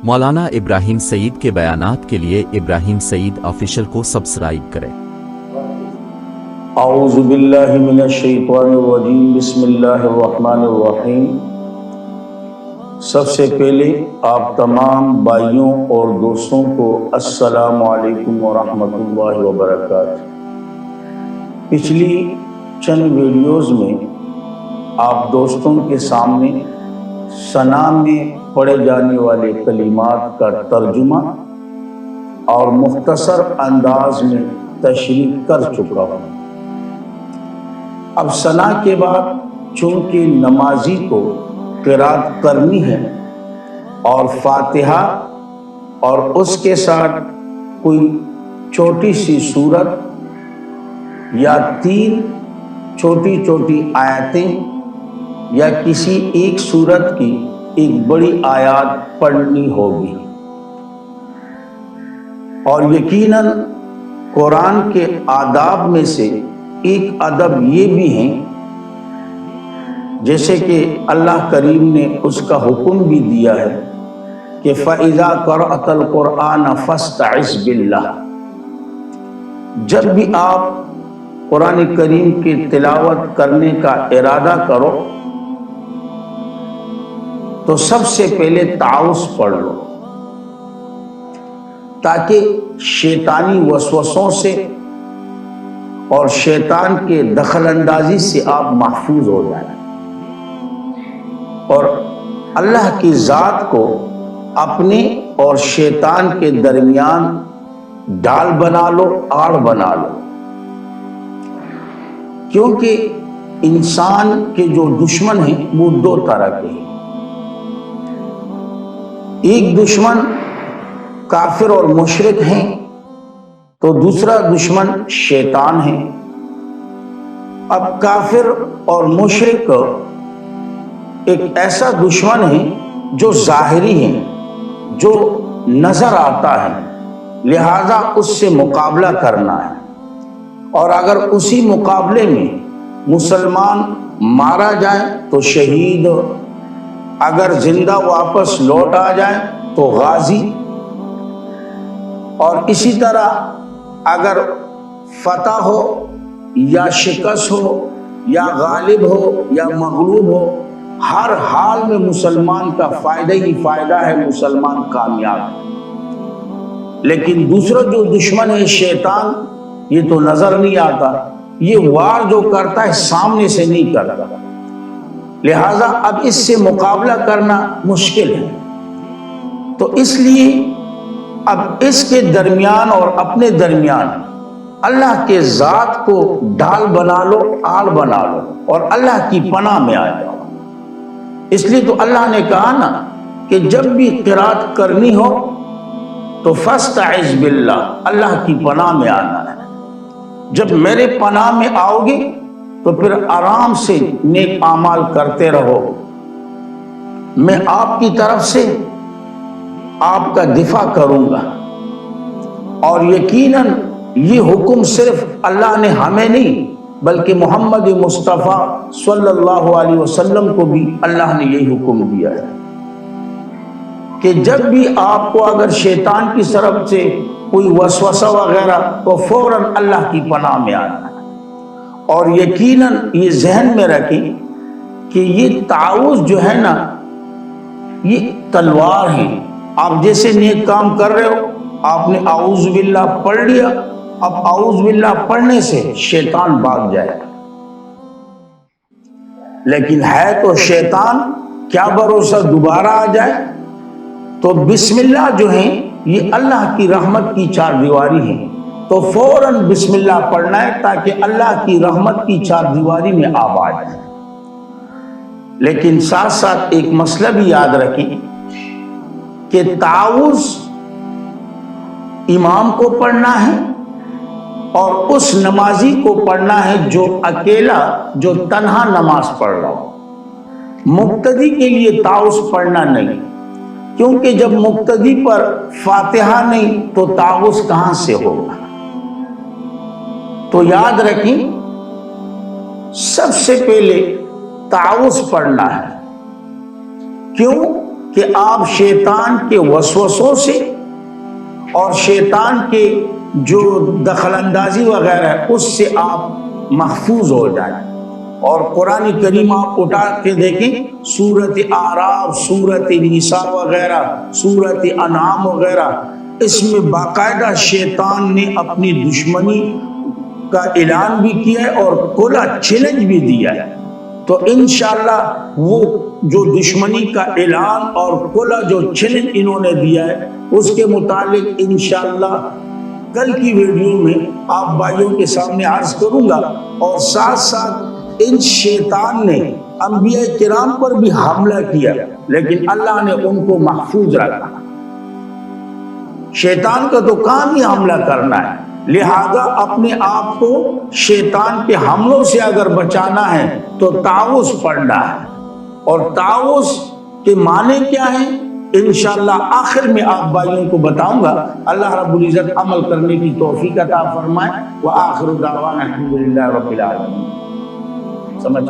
مولانا ابراہیم سعید کے بیانات کے لیے ابراہیم سعید آفیشل کو سبسکرائب کریں۔ اعوذ باللہ من الشیطان الرجیم، بسم اللہ الرحمن الرحیم۔ سب سے پہلے آپ تمام بھائیوں اور دوستوں کو السلام علیکم ورحمۃ اللہ وبرکاتہ۔ پچھلی چند ویڈیوز میں آپ دوستوں کے سامنے ثنا میں پڑھے جانے والے کلمات کا ترجمہ اور مختصر انداز میں تشریح کر چکا ہوں۔ اب ثنا کے بعد چونکہ نمازی کو قرات کرنی ہے اور فاتحہ اور اس کے ساتھ کوئی چھوٹی سی سورت یا 3 چھوٹی چھوٹی آیتیں یا کسی ایک سورت کی ایک بڑی آیات پڑھنی ہوگی، اور یقیناً قرآن کے آداب میں سے ایک ادب یہ بھی ہیں، جیسے کہ اللہ کریم نے اس کا حکم بھی دیا ہے کہ فَإِذَا قَرَأْتَ الْقُرْآنَ فَاسْتَعِذْ بِاللَّهِ، جب بھی آپ قرآن کریم کی تلاوت کرنے کا ارادہ کرو تو سب سے پہلے تعوذ پڑھ لو، تاکہ شیطانی وسوسوں سے اور شیطان کے دخل اندازی سے آپ محفوظ ہو جائیں، اور اللہ کی ذات کو اپنے اور شیطان کے درمیان ڈال بنا لو، آڑ بنا لو، کیونکہ انسان کے جو دشمن ہیں وہ 2 طرح کے ہیں۔ ایک دشمن کافر اور مشرک ہیں تو دوسرا دشمن شیطان ہے۔ اب کافر اور مشرک ایک ایسا دشمن ہے جو ظاہری ہے، جو نظر آتا ہے، لہذا اس سے مقابلہ کرنا ہے، اور اگر اسی مقابلے میں مسلمان مارا جائے تو شہید، اگر زندہ واپس لوٹ آ جائے تو غازی، اور اسی طرح اگر فتح ہو یا شکست ہو یا غالب ہو یا مغلوب ہو، ہر حال میں مسلمان کا فائدہ ہی فائدہ ہے، مسلمان کامیاب ہے۔ لیکن دوسرا جو دشمن ہے شیطان، یہ تو نظر نہیں آتا، یہ وار جو کرتا ہے سامنے سے نہیں کرتا، لہذا اب اس سے مقابلہ کرنا مشکل ہے۔ تو اس لیے اب اس کے درمیان اور اپنے درمیان اللہ کے ذات کو ڈھال بنا لو، آڑ بنا لو، اور اللہ کی پناہ میں آ جاؤ۔ اس لیے تو اللہ نے کہا نا کہ جب بھی قرات کرنی ہو تو فاستعذ باللہ، اللہ کی پناہ میں آنا ہے۔ جب میرے پناہ میں آؤ گے تو پھر آرام سے نیک اعمال کرتے رہو، میں آپ کی طرف سے آپ کا دفاع کروں گا۔ اور یقیناً یہ حکم صرف اللہ نے ہمیں نہیں بلکہ محمد مصطفیٰ صلی اللہ علیہ وسلم کو بھی اللہ نے یہی حکم دیا ہے کہ جب بھی آپ کو اگر شیطان کی طرف سے کوئی وسوسہ وغیرہ تو فوراً اللہ کی پناہ میں آنا ہے، اور یقیناً یہ ذہن میں رکھیں کہ یہ تعوذ جو ہے نا، یہ تلوار ہے۔ آپ جیسے نیک کام کر رہے ہو، آپ نے اعوذ باللہ پڑھ لیا، اب اعوذ باللہ پڑھنے سے شیطان بھاگ جائے گا، لیکن ہے تو شیطان، کیا بھروسہ دوبارہ آ جائے۔ تو بسم اللہ جو ہے یہ اللہ کی رحمت کی 4 دیواری ہے، تو فوراً بسم اللہ پڑھنا ہے تاکہ اللہ کی رحمت کی 4 دیواری میں آپ آ جائیں۔ لیکن ساتھ ساتھ ایک مسئلہ بھی یاد رکھیں کہ تعوذ امام کو پڑھنا ہے اور اس نمازی کو پڑھنا ہے جو اکیلا، جو تنہا نماز پڑھ رہا ہو۔ مقتدی کے لیے تعوذ پڑھنا نہیں، کیونکہ جب مقتدی پر فاتحہ نہیں تو تعوذ کہاں سے ہوگا۔ تو یاد رکھیں سب سے پہلے تعوذ پڑھنا ہے، کیوں؟ کہ آپ شیطان کے وسوسوں سے اور شیطان کے جو دخل اندازی وغیرہ ہے اس سے آپ محفوظ ہو جائیں. اور قرآن کریم آپ اٹھا کے دیکھیں، سورت اعراف، سورت نساء وغیرہ، سورت انعام وغیرہ، اس میں باقاعدہ شیطان نے اپنی دشمنی کا اعلان بھی کیا ہے اور کھلا چیلنج بھی دیا ہے. تو انشاءاللہ وہ جو دشمنی کا اعلان اور کھلا جو چیلنج انہوں نے دیا ہے اس کے متعلق انشاءاللہ کل کی ویڈیو میں آپ بھائیوں کے سامنے عرض کروں گا. اور ساتھ ساتھ ان شیطان نے انبیاء کرام پر بھی حملہ کیا لیکن اللہ نے ان کو محفوظ رکھا. شیطان کا تو کام ہی حملہ کرنا ہے، لہذا اپنے آپ کو شیطان کے حملوں سے اگر بچانا ہے تو تعوذ پڑھنا ہے. اور تعوذ کے معنی کیا ہیں انشاءاللہ آخر میں آپ بھائیوں کو بتاؤں گا. اللہ رب العزت عمل کرنے کی توفیق عطا فرمائے. وآخر دعوانا الحمدللہ رب العالمین. سمجھ